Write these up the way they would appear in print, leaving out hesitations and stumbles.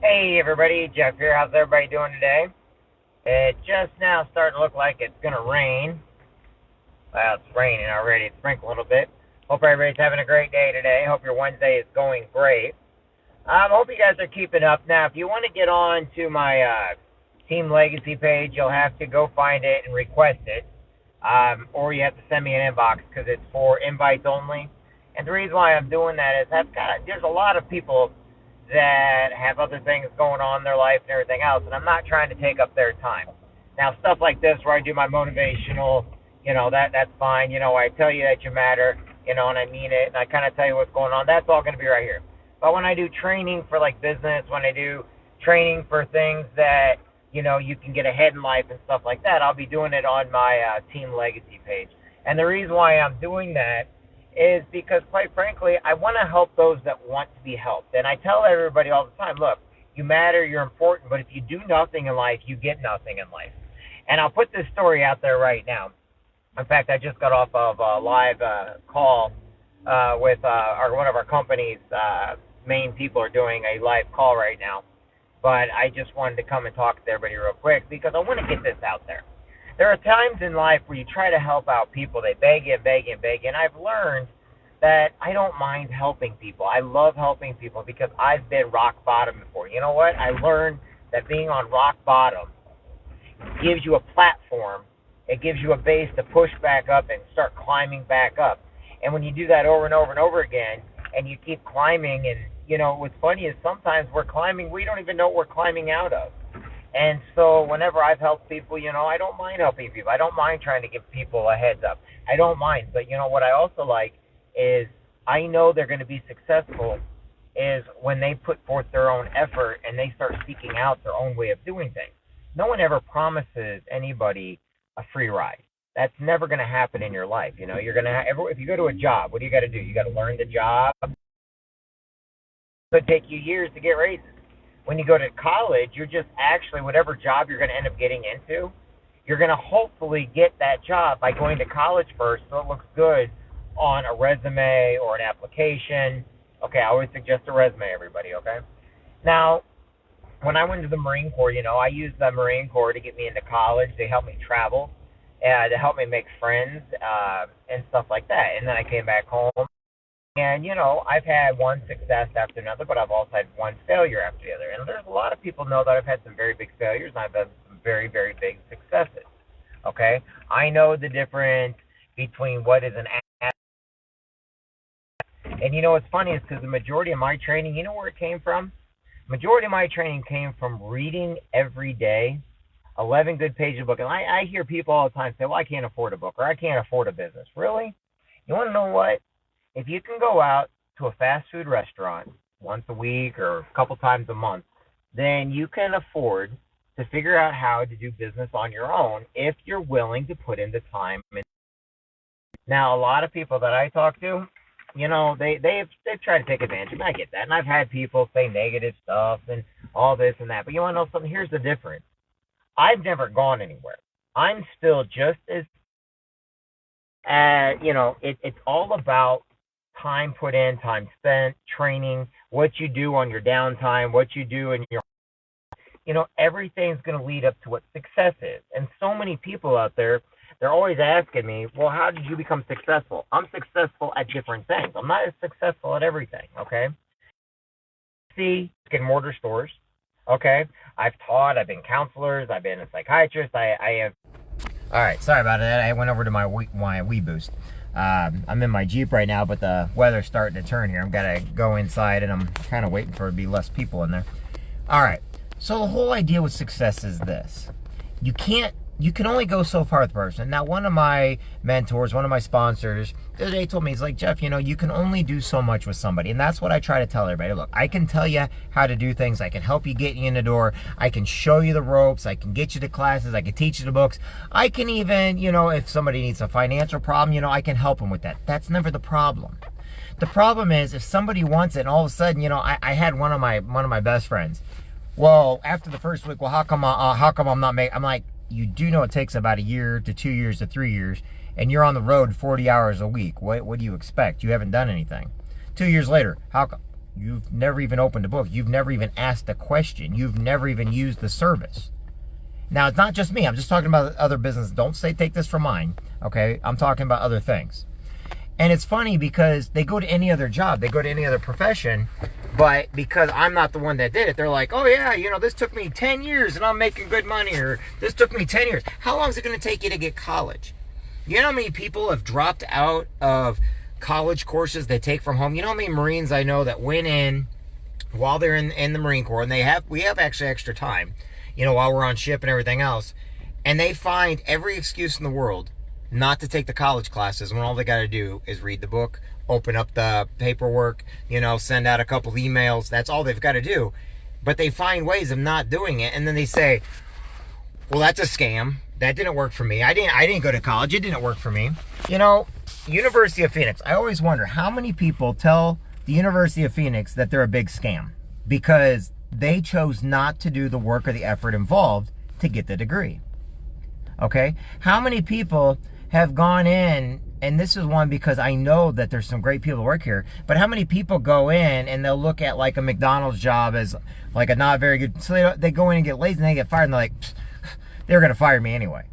Hey everybody, Jeff here. How's everybody doing today? It just now starting to look like it's gonna rain. Well, it's raining already. It's sprinkling a little bit. Hope everybody's having a great day today. Hope your Wednesday is going great. Hope you guys are keeping up. Now, if you want to get on to my Team Legacy page, you'll have to go find it and request it, or you have to send me an inbox because it's for invites only. And the reason why I'm doing that is there's a lot of people that have other things going on in their life and everything else, and I'm not trying to take up their time. Now, stuff like this where I do my motivational, that's fine. I tell you that you matter, and I mean it, and I kind of tell you what's going on. That's all going to be right here. But when I do training for like business, when I do training for things that you can get ahead in life and stuff like that, I'll be doing it on my Team Legacy page. And the reason why I'm doing that is because, quite frankly, I want to help those that want to be helped. And I tell everybody all the time, look, you matter, you're important, but if you do nothing in life, you get nothing in life. And I'll put this story out there right now. In fact, I just got off of a live call with one of our company's main people are doing a live call right now. But I just wanted to come and talk to everybody real quick because I want to get this out there. There are times in life where you try to help out people. They beg you, beg you, beg you. And I've learned that I don't mind helping people. I love helping people because I've been rock bottom before. You know what? I learned that being on rock bottom gives you a platform. It gives you a base to push back up and start climbing back up. And when you do that over and over and over again, and you keep climbing, and what's funny is sometimes we're climbing, we don't even know what we're climbing out of. And so whenever I've helped people, I don't mind helping people. I don't mind trying to give people a heads up. I don't mind. But what I also like is I know they're going to be successful is when they put forth their own effort and they start seeking out their own way of doing things. No one ever promises anybody a free ride. That's never going to happen in your life. You're going to if you go to a job, what do you got to do? You got to learn the job. It could take you years to get raises. When you go to college, you're just actually, whatever job you're going to end up getting into, you're going to hopefully get that job by going to college first so it looks good on a resume or an application. Okay, I always suggest a resume, everybody, okay? Now, when I went to the Marine Corps, I used the Marine Corps to get me into college. They helped me travel, to help me make friends, and stuff like that. And then I came back home. And, I've had one success after another, but I've also had one failure after the other. And there's a lot of people know that I've had some very big failures, and I've had some very, very big successes. Okay? I know the difference between what is an ass. And what's funny is because the majority of my training, where it came from? Majority of my training came from reading every day 11 good pages of book. And I hear people all the time say, well, I can't afford a book, or I can't afford a business. Really? You want to know what? If you can go out to a fast food restaurant once a week or a couple times a month, then you can afford to figure out how to do business on your own if you're willing to put in the time. Now, a lot of people that I talk to, they've tried to take advantage of me. I get that. And I've had people say negative stuff and all this and that. But you want to know something? Here's the difference. I've never gone anywhere. I'm still just as, it's all about time put in, time spent, training, what you do on your downtime, what you do in your, everything's going to lead up to what success is. And so many people out there, they're always asking me, well, how did you become successful? I'm successful at different things. I'm not as successful at everything, okay? See, brick and mortar stores, okay? I've taught, I've been counselors, I've been a psychiatrist, I have. All right, sorry about that. I went over to my Wii Boost. I'm in my Jeep right now, but the weather's starting to turn here. I'm gotta go inside, and I'm kind of waiting for it to be less people in there. All right, so the whole idea with success is this. You can only go so far with the person. Now, one of my mentors, one of my sponsors, the other day told me, he's like, Jeff, you can only do so much with somebody. And that's what I try to tell everybody. Look, I can tell you how to do things. I can help you get you in the door. I can show you the ropes. I can get you to classes. I can teach you the books. I can even, if somebody needs a financial problem, I can help them with that. That's never the problem. The problem is if somebody wants it and all of a sudden, I had one of my best friends. Well, after the first week, well, how come I'm not making, I'm like, you do know it takes about a year to 2 years to 3 years, and you're on the road 40 hours a week. What do you expect? You haven't done anything. 2 years later, how come? You've never even opened a book. You've never even asked a question. You've never even used the service. Now, it's not just me. I'm just talking about other businesses. Don't take this from mine, okay? I'm talking about other things. And it's funny because they go to any other job. They go to any other profession. But because I'm not the one that did it, they're like, oh, yeah, this took me 10 years and I'm making good money. Or this took me 10 years. How long is it going to take you to get college? You know how many people have dropped out of college courses they take from home? You know how many Marines I know that went in while they're in the Marine Corps, and we have actually extra time, while we're on ship and everything else, and they find every excuse in the world not to take the college classes when all they got to do is read the book, open up the paperwork, send out a couple emails. That's all they've got to do. But they find ways of not doing it, and then they say, well, that's a scam. That didn't work for me. I didn't go to college. It didn't work for me. University of Phoenix. I always wonder how many people tell the University of Phoenix that they're a big scam because they chose not to do the work or the effort involved to get the degree. Okay? How many people have gone in, and this is one because I know that there's some great people that work here, but how many people go in and they'll look at like a McDonald's job as like a not very good, so they go in and get lazy and they get fired and they're like, they're going to fire me anyway.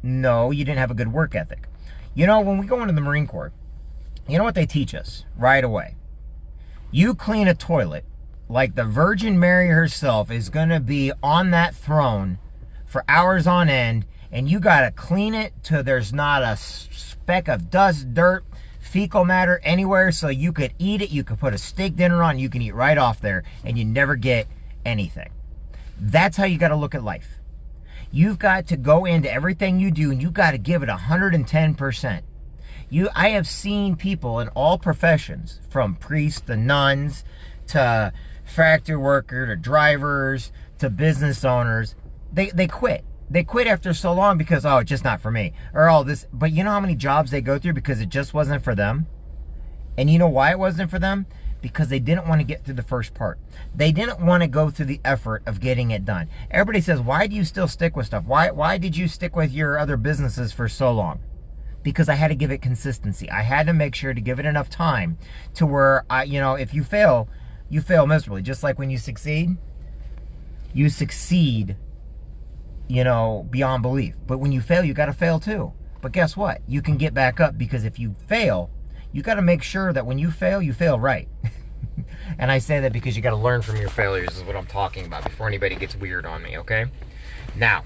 No, you didn't have a good work ethic. When we go into the Marine Corps, you know what they teach us right away? You clean a toilet like the Virgin Mary herself is going to be on that throne for hours on end, and you got to clean it till there's not a speck of dust, dirt, fecal matter anywhere, so you could eat it, you could put a steak dinner on, you can eat right off there, and you never get anything. That's how you got to look at life. You've got to go into everything you do, and you got to give it 110%. I have seen people in all professions, from priests to nuns to factory worker to drivers to business owners, they quit. They quit after so long because, it's just not for me. Or all this. But you know how many jobs they go through because it just wasn't for them? And you know why it wasn't for them? Because they didn't want to get through the first part. They didn't want to go through the effort of getting it done. Everybody says, why do you still stick with stuff? Why did you stick with your other businesses for so long? Because I had to give it consistency. I had to make sure to give it enough time to where, if you fail miserably. Just like when you succeed beyond belief. But when you fail, you got to fail too. But guess what? You can get back up, because if you fail, you got to make sure that when you fail right. And I say that because you got to learn from your failures is what I'm talking about before anybody gets weird on me, okay? Now,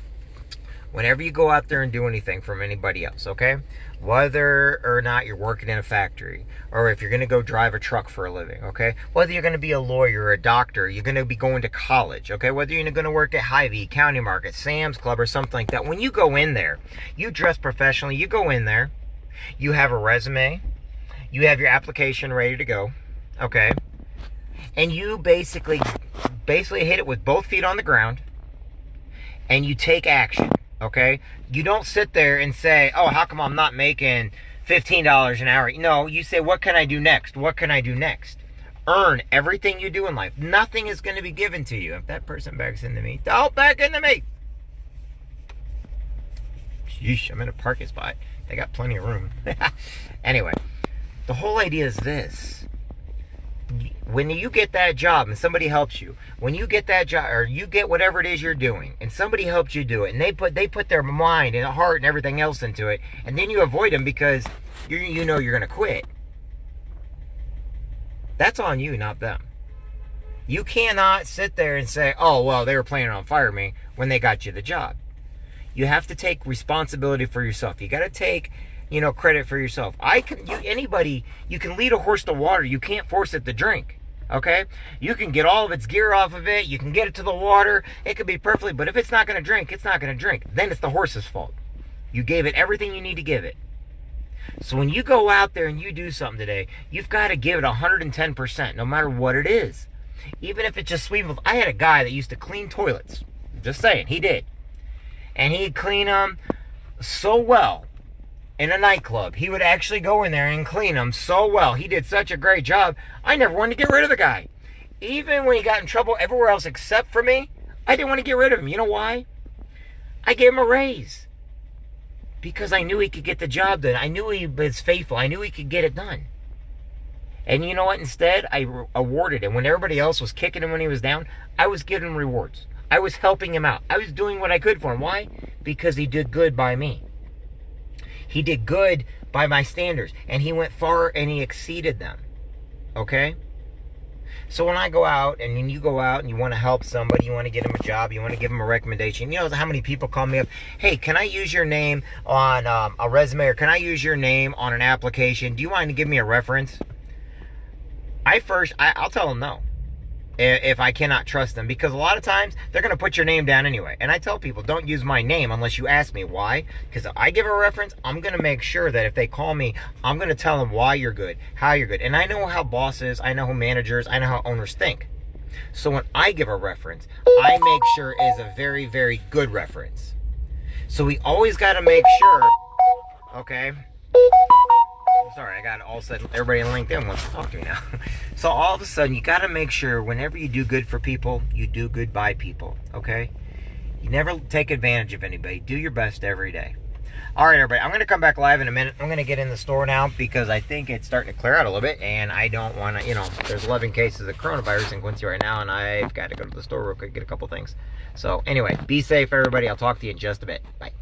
whenever you go out there and do anything from anybody else, okay? Whether or not you're working in a factory, or if you're going to go drive a truck for a living, okay? Whether you're going to be a lawyer or a doctor, you're going to be going to college, okay? Whether you're going to work at Hy-Vee, County Market, Sam's Club, or something like that. When you go in there, you dress professionally, you go in there, you have a resume, you have your application ready to go, okay? And you basically hit it with both feet on the ground, and you take action, okay? You don't sit there and say, oh, how come I'm not making $15 an hour? No, you say, what can I do next? What can I do next? Earn everything you do in life. Nothing is going to be given to you. If that person backs into me, don't back into me. Sheesh, I'm in a parking spot. They got plenty of room. Anyway, the whole idea is this. When you get that job and somebody helps you, when you get that job, or you get whatever it is you're doing, and somebody helps you do it, and they put their mind and heart and everything else into it, and then you avoid them because you know you're going to quit. That's on you, not them. You cannot sit there and say, oh, well, they were planning on firing me when they got you the job. You have to take responsibility for yourself. You got to take credit for yourself. You can lead a horse to water. You can't force it to drink. Okay? You can get all of its gear off of it. You can get it to the water. It could be perfectly, but if it's not going to drink, it's not going to drink. Then it's the horse's fault. You gave it everything you need to give it. So when you go out there and you do something today, you've got to give it 110%, no matter what it is. Even if it's just sweeping. I had a guy that used to clean toilets. Just saying, he did. And he'd clean them so well. In a nightclub, he would actually go in there and clean them so well. He did such a great job. I never wanted to get rid of the guy. Even when he got in trouble everywhere else except for me, I didn't want to get rid of him. You know why? I gave him a raise. Because I knew he could get the job done. I knew he was faithful. I knew he could get it done. And you know what? Instead, I awarded him. When everybody else was kicking him when he was down, I was giving him rewards. I was helping him out. I was doing what I could for him. Why? Because he did good by me. He did good by my standards. And he went far and he exceeded them. Okay? So when I go out, and when you go out and you want to help somebody, you want to get them a job, you want to give them a recommendation, you know how many people call me up, hey, can I use your name on a resume, or can I use your name on an application? Do you mind to give me a reference? I'll tell them no, if I cannot trust them, because a lot of times they're going to put your name down anyway. And I tell people, don't use my name unless you ask me. Why? Because if I give a reference, I'm going to make sure that if they call me, I'm going to tell them why you're good, how you're good. And I know how bosses, I know how managers, I know how owners think. So when I give a reference, I make sure it is a very, very good reference. So we always got to make sure, okay? Sorry, I got all of a sudden, everybody in LinkedIn wants to talk to me now. So all of a sudden, you got to make sure whenever you do good for people, you do good by people, okay? You never take advantage of anybody. Do your best every day. All right, everybody, I'm going to come back live in a minute. I'm going to get in the store now because I think it's starting to clear out a little bit, and I don't want to, there's 11 cases of coronavirus in Quincy right now, and I've got to go to the store real quick, get a couple things. So anyway, be safe, everybody. I'll talk to you in just a bit. Bye.